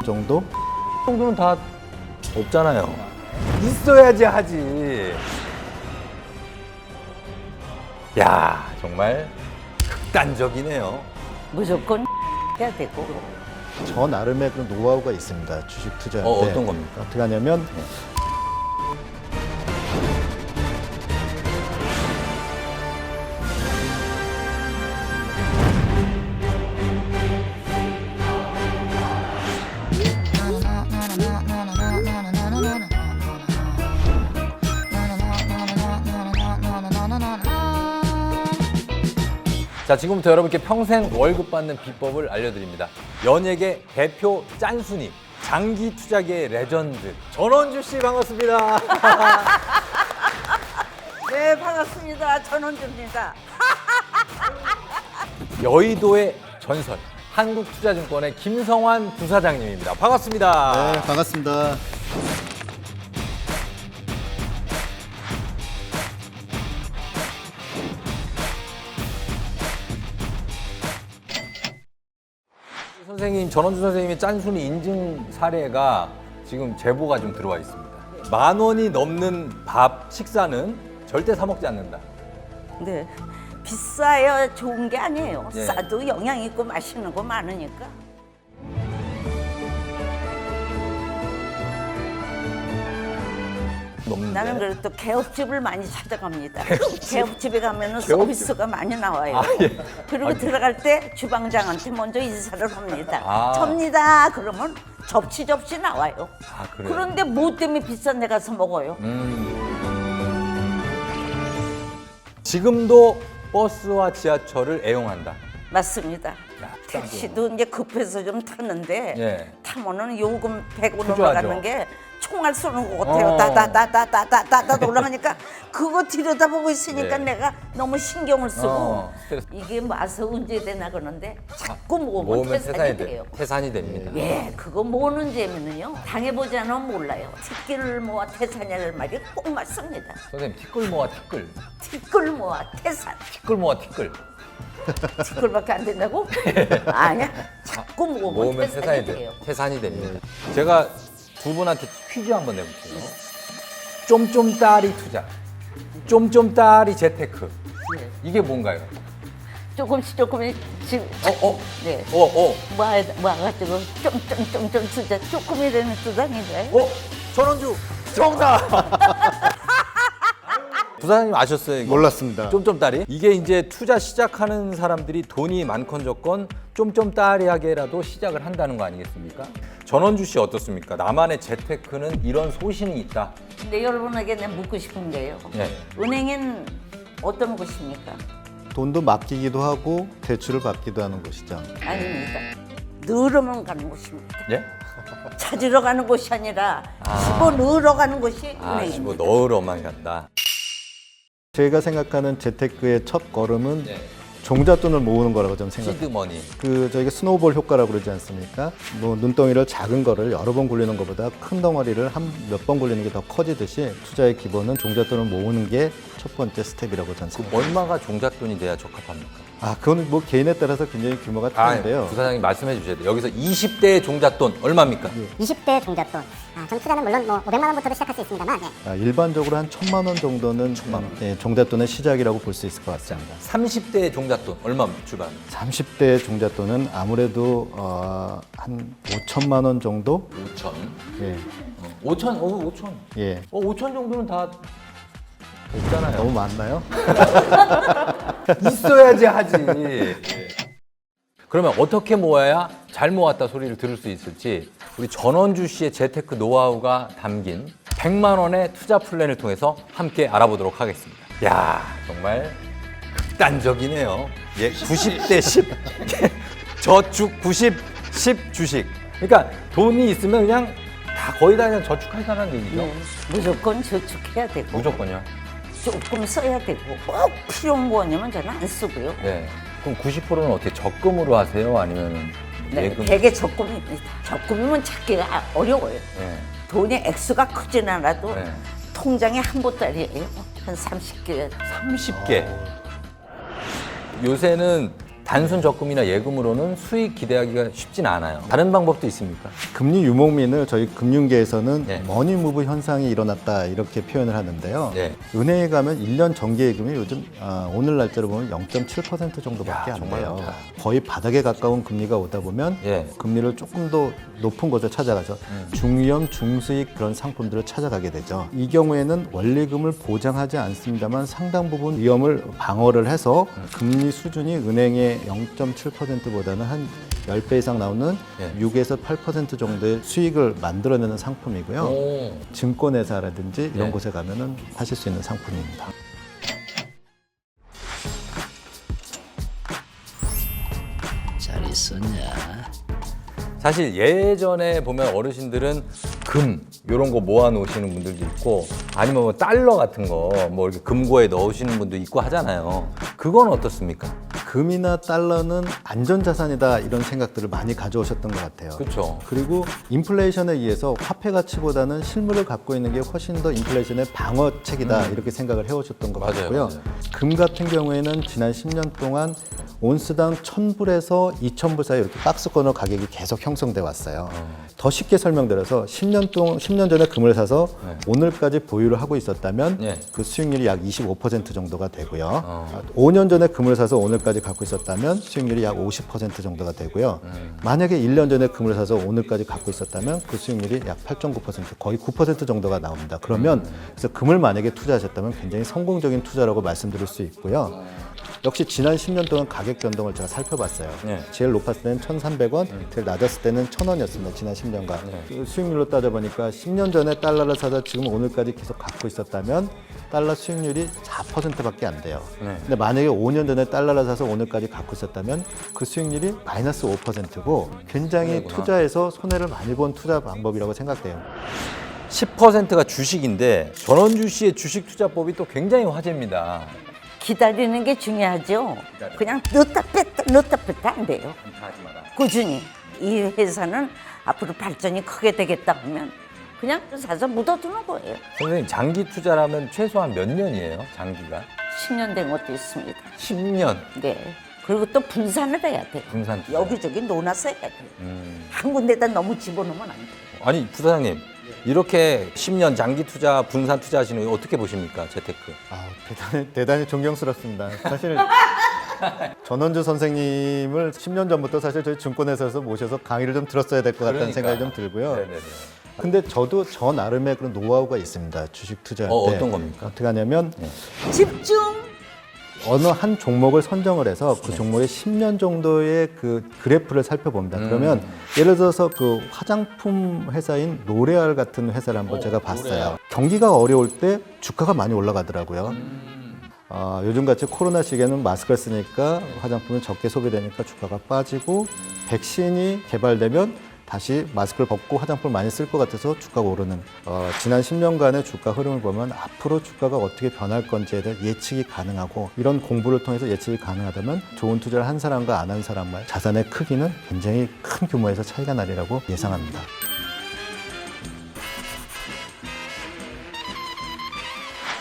정도? 이 정도는 다 없잖아요. 있어야지 하지. 야, 정말 극단적이네요. 무조건 해야 되고. 저 나름의 그 노하우가 있습니다. 주식 투자할 때. 어떤 겁니까? 어떻게 하냐면 자, 지금부터 여러분께 평생 월급 받는 비법을 알려드립니다. 연예계 대표 짠순이, 장기 투자계의 레전드 전원주 씨 반갑습니다. 네, 반갑습니다. 전원주입니다. 여의도의 전설, 한국투자증권의 김성환 부사장님입니다. 반갑습니다. 네, 반갑습니다. 선생님, 전원주 선생님의 짠순이 인증 사례가 지금 제보가 좀 들어와 있습니다. 10,000원이 넘는 밥 식사는 절대 사 먹지 않는다. 네, 비싸야 좋은 게 아니에요. 예. 싸도 영양 있고 맛있는 거 많으니까. 넘는데. 나는 그래도 개업집을 많이 찾아갑니다. 개업집에 가면은 개업집? 서비스가 많이 나와요. 아, 예. 그리고 아, 들어갈 때 주방장한테 먼저 인사를 합니다. 아. 접니다. 그러면 접시 나와요. 아, 그래요? 그런데 뭐 때문에 비싼 데 가서 먹어요? 지금도 버스와 지하철을 애용한다. 맞습니다. 야, 택시도 이제 급해서 좀 탔는데 예. 타면은 요금 100원 초조하죠. 올라가는 게 총알 쏘는 것 같아요. 어. 따다다다다다다다 올라가니까 그거 들여다보고 있으니까 네. 내가 너무 신경을 쓰고 그래서- 이게 와서 언제 되나 그러는데 자꾸 모으면 모으면 태산이 돼요. 태산이 됩니다. 예, 그거 모으는 재미는요. 당해보지 않으면 몰라요. 티끌 모아 태산이라는 말이 꼭 맞습니다. 선생님, 티끌 모아 티끌. 티끌 모아 태산. 티끌 모아 티끌. 티끌밖에 안 된다고? 아니야. 자꾸 모으면 태산이 돼요. 태산이 됩니다. 제가 두 분한테 퀴즈 한번 내볼게요. 쫌쫌따리 투자, 쫌쫌따리 재테크. 네. 이게 뭔가요? 조금씩 지금 네. 모아가지고 좀 쓰자. 조금이라는 수단인가요? 전원주 정답. 부사장님 아셨어요? 이거? 몰랐습니다. 쫌쫌따리? 이게 이제 투자 시작하는 사람들이 돈이 많건적건 쫌쫌따리하게라도 시작을 한다는 거 아니겠습니까? 전원주 씨 어떻습니까? 나만의 재테크는 이런 소신이 있다. 근데 여러분에게 내가 묻고 싶은 게요. 예. 은행은 어떤 곳입니까? 돈도 맡기기도 하고 대출을 받기도 하는 곳이죠. 아닙니다. 늘어만 가는 곳입니다. 예? 찾으러 가는 곳이 아니라 집어넣으러 가는 곳이 뭐 은행입니다. 넣으러만 간다. 제가 생각하는 재테크의 첫 걸음은 네. 종잣돈을 모으는 거라고 저는 생각해요. 시드머니. 저희가 스노우볼 효과라고 그러지 않습니까? 뭐 눈덩이를 작은 거를 여러 번 굴리는 것보다 큰 덩어리를 몇 번 굴리는 게 더 커지듯이 투자의 기본은 종잣돈을 모으는 게 첫 번째 스텝이라고 저는 생각합니다. 얼마가 종잣돈이 돼야 적합합니까? 그거는 뭐 개인에 따라서 굉장히 규모가 다른데요. 부사장님 말씀해 주셔야 돼요. 여기서 20대의 종잣돈 얼마입니까? 20대 종잣돈. 전 투자는 물론 뭐 500만 원부터도 시작할 수 있습니다만 일반적으로 한 1,000만 원 정도는 종잣돈의 시작이라고 볼 수 있을 것 같습니다. 30대의 종잣돈 얼마 출발합니까? 30대 종잣돈은 아무래도 한 5천만 원 정도? 5천. 예. 5천? 5천. 예. 5천 정도는 다 없잖아요. 너무 많나요? 있어야지 하지. 그러면 어떻게 모아야 잘 모았다 소리를 들을 수 있을지 우리 전원주 씨의 재테크 노하우가 담긴 100만 원의 투자 플랜을 통해서 함께 알아보도록 하겠습니다. 야, 정말 극단적이네요. 예, 90대 10. 저축 90, 10 주식. 그러니까 돈이 있으면 그냥 다 거의 다 그냥 저축하자는 얘기죠. 무조건 저축해야 되고 무조건요. 조금 써야 되고 꼭 필요한 거냐면 저는 안 쓰고요. 네. 그럼 90%는 어떻게 적금으로 하세요? 아니면 네, 예금? 되게 적금입니다. 적금이면 찾기가 어려워요. 네. 돈의 액수가 크진 않아도 네. 통장에 한 보따리예요. 한 30개. 30개. 요새는 단순 적금이나 예금으로는 수익 기대하기가 쉽진 않아요. 다른 방법도 있습니까? 금리 유목민을 저희 금융계에서는 네. 머니무브 현상이 일어났다 이렇게 표현을 하는데요. 네. 은행에 가면 1년 정기예금이 요즘 오늘 날짜로 보면 0.7% 정도밖에 야, 안 정말 돼요. 높다. 거의 바닥에 가까운 금리가 오다 보면 예. 금리를 조금 더 높은 곳을 찾아가죠. 중위험, 중수익 그런 상품들을 찾아가게 되죠. 이 경우에는 원리금을 보장하지 않습니다만 상당 부분 위험을 방어를 해서 금리 수준이 은행의 0.7%보다는 한 10배 이상 나오는 예. 6에서 8% 정도의 수익을 만들어내는 상품이고요. 오. 증권회사라든지 이런 네. 곳에 가면은 하실 수 있는 상품입니다. 잘 있었냐? 사실 예전에 보면 어르신들은 금 이런 거 모아 놓으시는 분들도 있고 아니면 뭐 달러 같은 거 뭐 이렇게 금고에 넣으시는 분도 있고 하잖아요. 그건 어떻습니까? 금이나 달러는 안전자산이다 이런 생각들을 많이 가져오셨던 것 같아요. 그렇죠. 그리고 인플레이션에 의해서 화폐 가치보다는 실물을 갖고 있는 게 훨씬 더 인플레이션의 방어책이다 이렇게 생각을 해오셨던 것 맞아요, 같고요. 맞아요. 금 같은 경우에는 지난 10년 동안 온스당 1,000불에서 2,000불 사이 이렇게 박스권으로 가격이 계속 형성돼 왔어요. 더 쉽게 설명드려서 10년 전에 금을 사서 네. 오늘까지 보유를 하고 있었다면 네. 그 수익률이 약 25% 정도가 되고요. 5년 전에 금을 사서 오늘까지 갖고 있었다면 수익률이 약 50% 정도가 되고요. 만약에 1년 전에 금을 사서 오늘까지 갖고 있었다면 그 수익률이 약 8.9% 거의 9% 정도가 나옵니다. 그러면 그래서 금을 만약에 투자하셨다면 굉장히 성공적인 투자라고 말씀드릴 수 있고요. 역시 지난 10년 동안 가격 변동을 제가 살펴봤어요. 네. 제일 높았을 때는 1,300원, 제일 낮았을 때는 1,000원이었습니다. 지난 10년간. 그 수익률로 따져보니까 10년 전에 달러를 사서 지금 오늘까지 계속 갖고 있었다면 달러 수익률이 4%밖에 안 돼요. 네. 근데 만약에 5년 전에 달러를 사서 오늘까지 갖고 있었다면 그 수익률이 마이너스 5%고 굉장히 그러구나. 투자에서 손해를 많이 본 투자 방법이라고 생각돼요. 10%가 주식인데 전원주 씨의 주식 투자법이 또 굉장히 화제입니다. 기다리는 게 중요하죠. 그냥 넣다 뺐다 안 돼요. 꾸준히 이 회사는 앞으로 발전이 크게 되겠다 하면 그냥 사서 묻어두는 거예요. 선생님 장기 투자라면 최소한 몇 년이에요? 장기가? 10년 된 것도 있습니다. 10년 네. 그리고 또 분산을 해야 돼요. 분산 투자. 여기저기 놓아서 해야 돼요. 한 군데다 너무 집어넣으면 안 돼요. 아니 부사장님 이렇게 10년 장기 투자 분산 투자하시는 거 어떻게 보십니까? 재테크. 대단히 존경스럽습니다. 사실 전원주 선생님을 10년 전부터 사실 저희 증권회사에서 모셔서 강의를 좀 들었어야 될 것 같다는 생각이 좀 들고요. 네네네. 근데 저도 저 나름의 그런 노하우가 있습니다. 주식 투자할 때. 어떤 겁니까? 어떻게 하냐면 집중! 어느 한 종목을 선정을 해서 그 종목의 10년 정도의 그 그래프를 살펴봅니다. 그러면 예를 들어서 그 화장품 회사인 로레알 같은 회사를 한번 제가 봤어요. 경기가 어려울 때 주가가 많이 올라가더라고요. 요즘같이 코로나 시기에는 마스크를 쓰니까 화장품이 적게 소비되니까 주가가 빠지고 백신이 개발되면 다시 마스크를 벗고 화장품을 많이 쓸 것 같아서 주가가 오르는 지난 10년간의 주가 흐름을 보면 앞으로 주가가 어떻게 변할 건지에 대해 예측이 가능하고 이런 공부를 통해서 예측이 가능하다면 좋은 투자를 한 사람과 안 한 사람과의 자산의 크기는 굉장히 큰 규모에서 차이가 나리라고 예상합니다.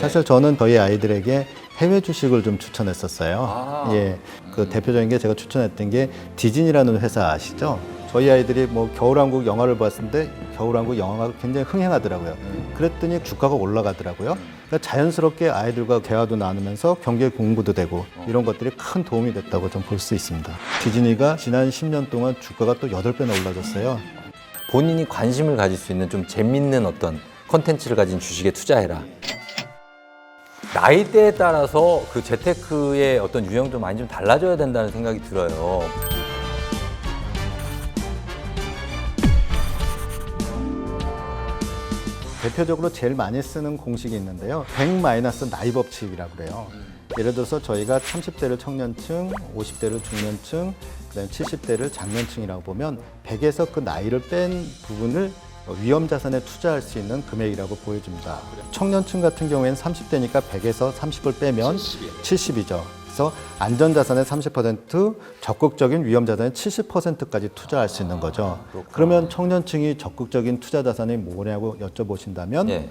사실 저는 저희 아이들에게 해외 주식을 좀 추천했었어요. 예, 그 대표적인 게 제가 추천했던 게 디즈니라는 회사 아시죠? 저희 아이들이 뭐 겨울왕국 영화를 봤는데 겨울왕국 영화가 굉장히 흥행하더라고요. 그랬더니 주가가 올라가더라고요. 그러니까 자연스럽게 아이들과 대화도 나누면서 경제 공부도 되고 이런 것들이 큰 도움이 됐다고 좀 볼 수 있습니다. 디즈니가 지난 10년 동안 주가가 또 8배나 올라졌어요. 본인이 관심을 가질 수 있는 좀 재밌는 어떤 컨텐츠를 가진 주식에 투자해라. 나이대에 따라서 그 재테크의 어떤 유형도 많이 좀 달라져야 된다는 생각이 들어요. 대표적으로 제일 많이 쓰는 공식이 있는데요. 100- 나이 법칙이라고 그래요. 예를 들어서 저희가 30대를 청년층, 50대를 중년층, 그다음에 70대를 장년층이라고 보면 100에서 그 나이를 뺀 부분을 위험 자산에 투자할 수 있는 금액이라고 보여집니다. 청년층 같은 경우에는 30대니까 100에서 30을 빼면 70이죠. 그래서 안전자산의 30%, 적극적인 위험자산의 70%까지 투자할 수 있는 거죠. 그러면 청년층이 적극적인 투자 자산이 뭐냐고 여쭤보신다면 예.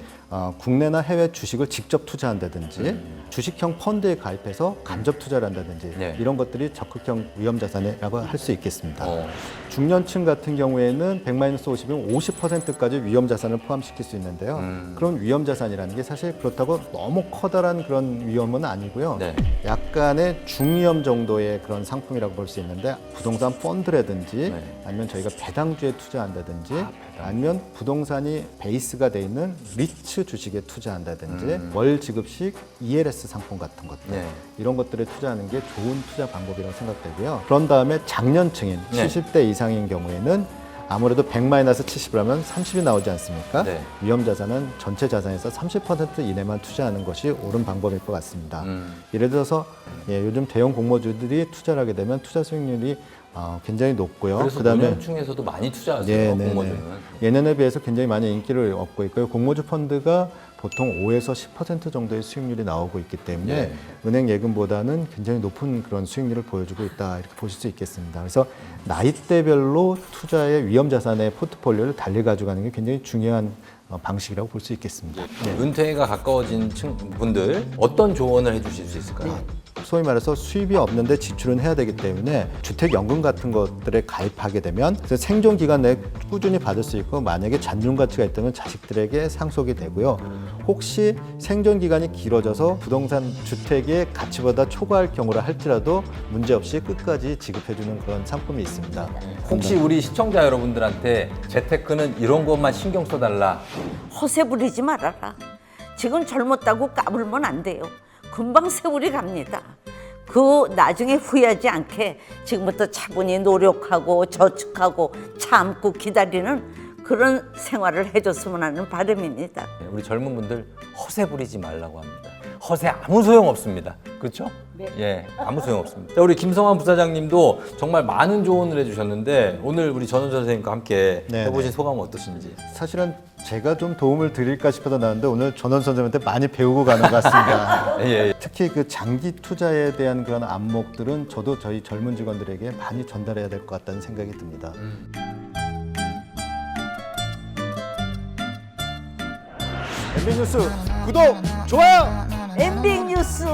국내나 해외 주식을 직접 투자한다든지 주식형 펀드에 가입해서 간접 투자를 한다든지 네. 이런 것들이 적극형 위험 자산이라고 할 수 있겠습니다. 어. 중년층 같은 경우에는 100-50이면 50%까지 위험 자산을 포함시킬 수 있는데요. 그런 위험 자산이라는 게 사실 그렇다고 너무 커다란 그런 위험은 아니고요. 네. 약간의 중위험 정도의 그런 상품이라고 볼 수 있는데 부동산 펀드라든지 네. 아니면 저희가 배당주에 투자한다든지 아니면 부동산이 베이스가 돼 있는 리츠 주식에 투자한다든지 월 지급식 ELS 상품 같은 것들 네. 이런 것들에 투자하는 게 좋은 투자 방법이라고 생각되고요. 그런 다음에 장년층인 네. 70대 이상인 경우에는 아무래도 100-70을 하면 30이 나오지 않습니까? 네. 위험 자산은 전체 자산에서 30% 이내만 투자하는 것이 옳은 방법일 것 같습니다. 예를 들어서 요즘 대형 공모주들이 투자를 하게 되면 투자 수익률이 굉장히 높고요. 그래서 노년층에서도 많이 투자하세요. 공모주는. 예년에 비해서 굉장히 많이 인기를 얻고 있고요. 공모주 펀드가 보통 5에서 10% 정도의 수익률이 나오고 있기 때문에 네. 은행 예금보다는 굉장히 높은 그런 수익률을 보여주고 있다 이렇게 보실 수 있겠습니다. 그래서 나이대별로 투자의 위험 자산의 포트폴리오를 달리 가져가는 게 굉장히 중요한 방식이라고 볼 수 있겠습니다. 은퇴가 가까워진 분들 어떤 조언을 해주실 수 있을까요? 소위 말해서 수입이 없는데 지출은 해야 되기 때문에 주택연금 같은 것들에 가입하게 되면 그래서 생존 기간 내에 꾸준히 받을 수 있고 만약에 잔존 가치가 있다면 자식들에게 상속이 되고요. 혹시 생존 기간이 길어져서 부동산 주택의 가치보다 초과할 경우라 할지라도 문제없이 끝까지 지급해주는 그런 상품이 있습니다. 혹시 우리 시청자 여러분들한테 재테크는 이런 것만 신경 써달라. 허세 부리지 말아라. 지금 젊었다고 까불면 안 돼요. 금방 세월이 갑니다. 그 나중에 후회하지 않게 지금부터 차분히 노력하고 저축하고 참고 기다리는 그런 생활을 해줬으면 하는 바람입니다. 우리 젊은 분들 허세 부리지 말라고 합니다. 허세 아무 소용 없습니다. 그렇죠? 네. 예, 아무 소용 없습니다. 자, 우리 김성환 부사장님도 정말 많은 조언을 해주셨는데 오늘 우리 전원 선생님과 함께 네, 해보신 네. 소감은 어떠신지? 사실은 제가 좀 도움을 드릴까 싶어서 나왔는데 오늘 전원 선생님한테 많이 배우고 가는 것 같습니다. 예. 특히 그 장기 투자에 대한 그런 안목들은 저도 저희 젊은 직원들에게 많이 전달해야 될 것 같다는 생각이 듭니다. MB뉴스 구독, 좋아요! MBN 뉴스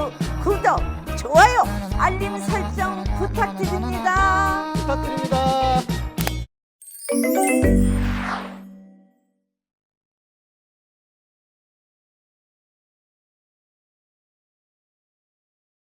구독, 좋아요, 알림 설정 부탁드립니다. 부탁드립니다.